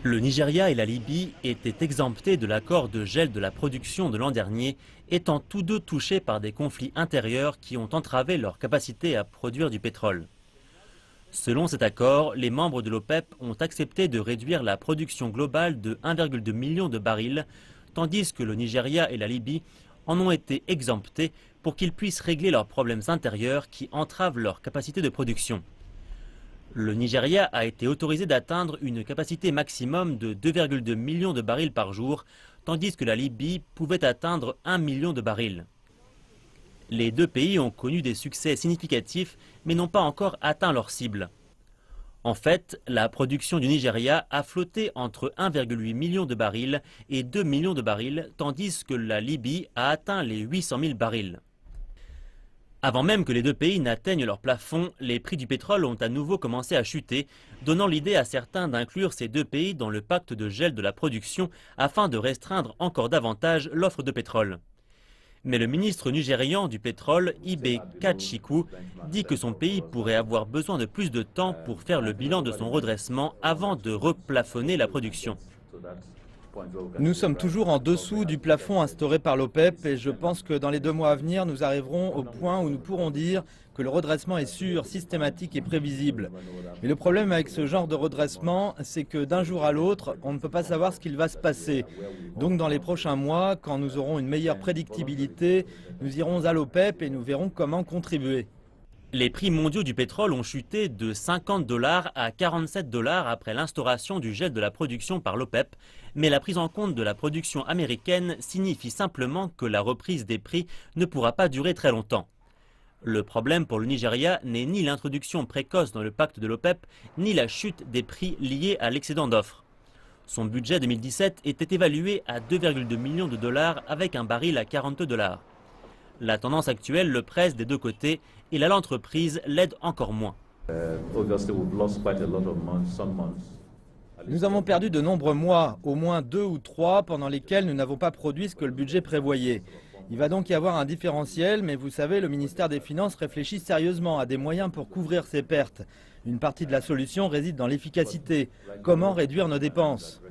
Le Nigeria et la Libye étaient exemptés de l'accord de gel de la production de l'an dernier, étant tous deux touchés par des conflits intérieurs qui ont entravé leur capacité à produire du pétrole. Selon cet accord, les membres de l'OPEP ont accepté de réduire la production globale de 1,2 million de barils, tandis que le Nigeria et la Libye en ont été exemptés pour qu'ils puissent régler leurs problèmes intérieurs qui entravent leur capacité de production. Le Nigeria a été autorisé d'atteindre une capacité maximum de 2,2 millions de barils par jour, tandis que la Libye pouvait atteindre 1 million de barils. Les deux pays ont connu des succès significatifs, mais n'ont pas encore atteint leur cible. En fait, la production du Nigeria a flotté entre 1,8 million de barils et 2 millions de barils, tandis que la Libye a atteint les 800 000 barils. Avant même que les deux pays n'atteignent leur plafond, les prix du pétrole ont à nouveau commencé à chuter, donnant l'idée à certains d'inclure ces deux pays dans le pacte de gel de la production afin de restreindre encore davantage l'offre de pétrole. Mais le ministre nigérian du pétrole, Ibe Kachiku, dit que son pays pourrait avoir besoin de plus de temps pour faire le bilan de son redressement avant de replafonner la production. Nous sommes toujours en dessous du plafond instauré par l'OPEP et je pense que dans les 2 mois à venir, nous arriverons au point où nous pourrons dire que le redressement est sûr, systématique et prévisible. Mais le problème avec ce genre de redressement, c'est que d'un jour à l'autre, on ne peut pas savoir ce qu'il va se passer. Donc dans les prochains mois, quand nous aurons une meilleure prédictibilité, nous irons à l'OPEP et nous verrons comment contribuer. Les prix mondiaux du pétrole ont chuté de 50 $ à 47 $ après l'instauration du gel de la production par l'OPEP, mais la prise en compte de la production américaine signifie simplement que la reprise des prix ne pourra pas durer très longtemps. Le problème pour le Nigeria n'est ni l'introduction précoce dans le pacte de l'OPEP, ni la chute des prix liés à l'excédent d'offres. Son budget 2017 était évalué à 2,2 millions de dollars avec un baril à 42 $. La tendance actuelle le presse des deux côtés et l'entreprise l'aide encore moins. Nous avons perdu de nombreux mois, au moins 2 ou 3, pendant lesquels nous n'avons pas produit ce que le budget prévoyait. Il va donc y avoir un différentiel, mais vous savez, le ministère des Finances réfléchit sérieusement à des moyens pour couvrir ces pertes. Une partie de la solution réside dans l'efficacité. Comment réduire nos dépenses ?